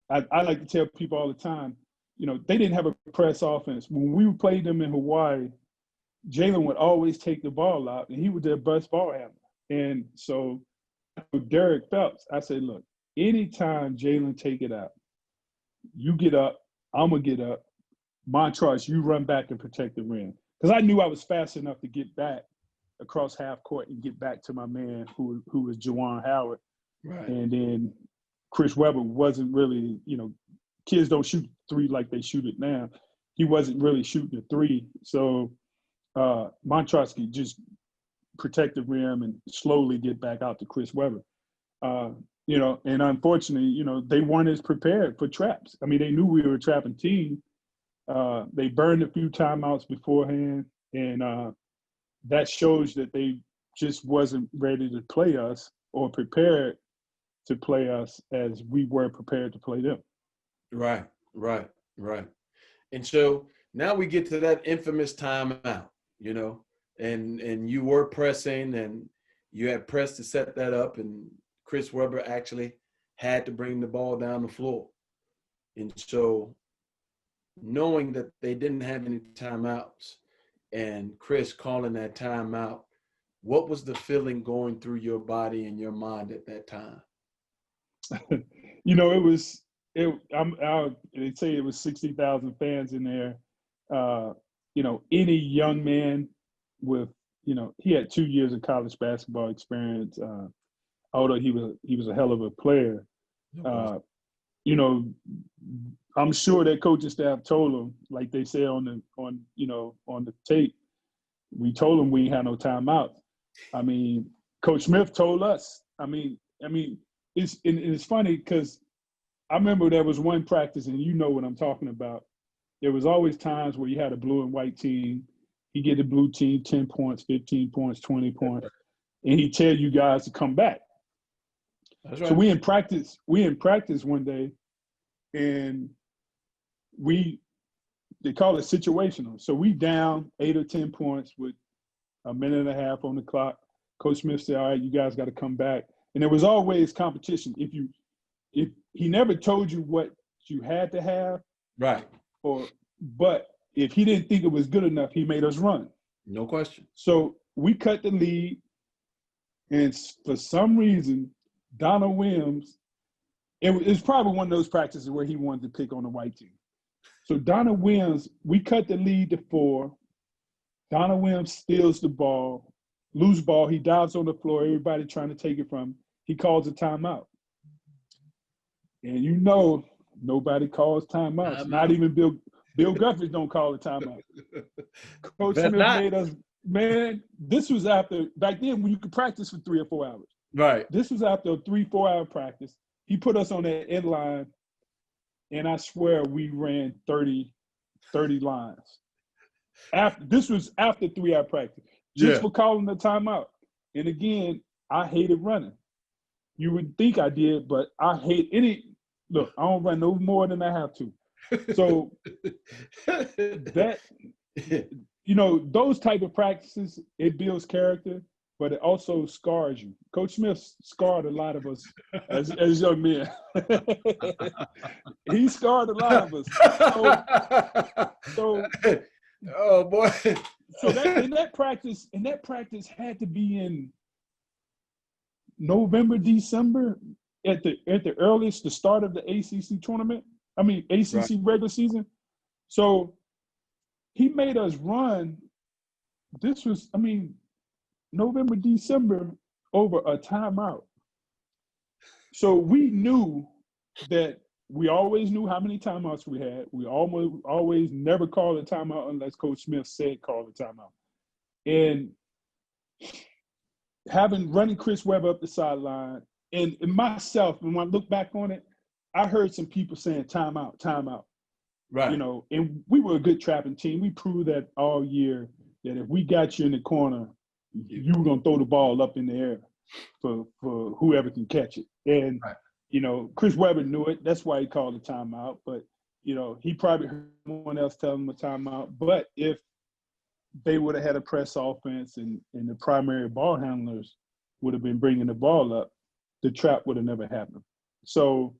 I like to tell people all the time, they didn't have a press offense. When we played them in Hawaii, Jalen would always take the ball out, and he was their best ball handler. And so Derek Phelps, I said, look, anytime Jalen take it out, you get up, I'm going to get up. Montrose, you run back and protect the rim. Because I knew I was fast enough to get back across half court and get back to my man who was Juwan Howard. Right. And then Chris Webber wasn't really, kids don't shoot three like they shoot it now. He wasn't really shooting a three. So Montrose could just protect the rim and slowly get back out to Chris Webber. And unfortunately, they weren't as prepared for traps. I mean, they knew we were a trapping team. They burned a few timeouts beforehand, and that shows that they just wasn't ready to play us or prepared to play us as we were prepared to play them. Right. And so now we get to that infamous timeout, and you were pressing and you had pressed to set that up, and Chris Webber actually had to bring the ball down the floor. And so knowing that they didn't have any timeouts and Chris calling that timeout, what was the feeling going through your body and your mind at that time? They'd say it was 60,000 fans in there. Any young man with, he had 2 years of college basketball experience. Although he was a hell of a player, I'm sure that coaching staff told him, like they said on the tape, we told him we ain't had no timeout. I mean, Coach Smith told us. I mean, it's funny because I remember there was one practice, and you know what I'm talking about. There was always times where you had a blue and white team. He get the blue team 10 points, 15 points, 20 points, and he tell you guys to come back. That's right. So we in practice one day, and they call it situational. So we down 8 or 10 points with a minute and a half on the clock. Coach Smith said, all right, you guys got to come back. And there was always competition. If he never told you what you had to have. Right. But if he didn't think it was good enough, he made us run. No question. So we cut the lead. And for some reason, Donald Williams, it was probably one of those practices where he wanted to pick on the white team. So Donald Williams, we cut the lead to 4. Donald Williams steals the ball, loose ball. He dives on the floor. Everybody trying to take it from him. He calls a timeout. And nobody calls timeouts. Not even Bill Guthrie don't call a timeout. Coach Smith made us, man, this was after, back then when you could practice for 3 or 4 hours. Right. This was after a 3-4 hour practice. He put us on that end line, and I swear we ran 30 lines. This was after 3 hour practice, just for calling the timeout. And again, I hated running. You would think I did, but I hate any. Look, I don't run no more than I have to. So that, those type of practices, it builds character, but it also scars you. Coach Smith scarred a lot of us as young men. He scarred a lot of us. So oh boy. So that practice had to be in November, December, at the earliest, the start of the ACC tournament. I mean, ACC regular season. So he made us run. This was, November, December over a timeout. So we knew that we always knew how many timeouts we had. We always never called a timeout unless Coach Smith said call a timeout. And running Chris Webber up the sideline, and myself, when I look back on it, I heard some people saying timeout. Right. And we were a good trapping team. We proved that all year that if we got you in the corner, you were gonna throw the ball up in the air for whoever can catch it. And Chris Webber knew it. That's why he called a timeout. But he probably heard someone else tell him a timeout. But if they would have had a press offense and the primary ball handlers would have been bringing the ball up, the trap would have never happened. So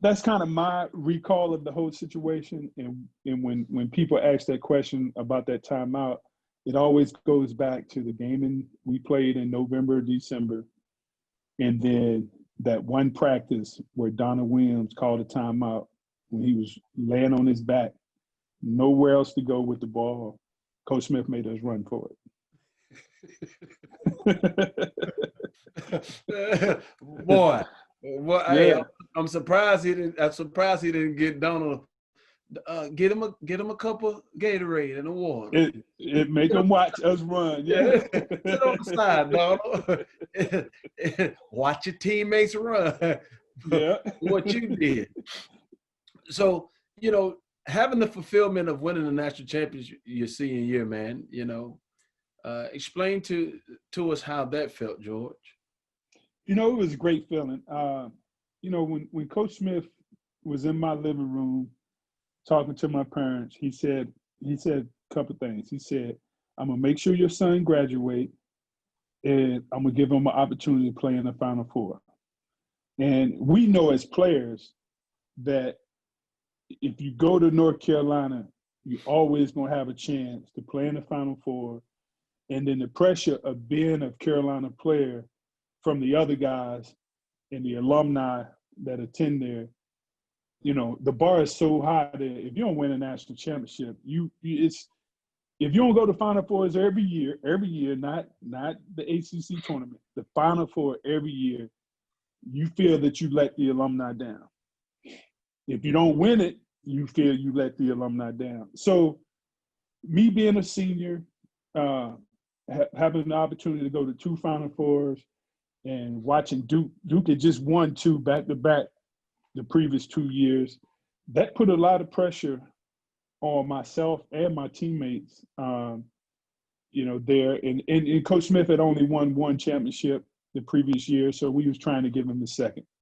that's kind of my recall of the whole situation. And when people ask that question about that timeout, it always goes back to the game we played in November, December, and then that one practice where Donald Williams called a timeout when he was laying on his back, nowhere else to go with the ball. Coach Smith made us run for it. Boy, well, yeah. hey, I'm surprised he didn't. I'm surprised he didn't get Donald. Get him a cup of Gatorade and a water. It make him watch us run. Yeah. Sit on the side, Donald. Watch your teammates run. Yeah. What you did. So, having the fulfillment of winning the national championship your senior year, man, explain to us how that felt, George. It was a great feeling. When Coach Smith was in my living room talking to my parents, he said a couple things. He said, I'm going to make sure your son graduate, and I'm going to give him an opportunity to play in the Final Four. And we know as players that if you go to North Carolina, you're always going to have a chance to play in the Final Four. And then the pressure of being a Carolina player from the other guys and the alumni that attend there, the bar is so high that if you don't win a national championship, if you don't go to Final Fours every year, not the ACC tournament, the Final Four every year, you feel that you let the alumni down. If you don't win it, you feel you let the alumni down. So me being a senior, having the opportunity to go to 2 Final Fours and watching Duke had just won 2 back-to-back the previous 2 years, that put a lot of pressure on myself and my teammates, there. And Coach Smith had only won 1 championship the previous year, so we was trying to give him the second.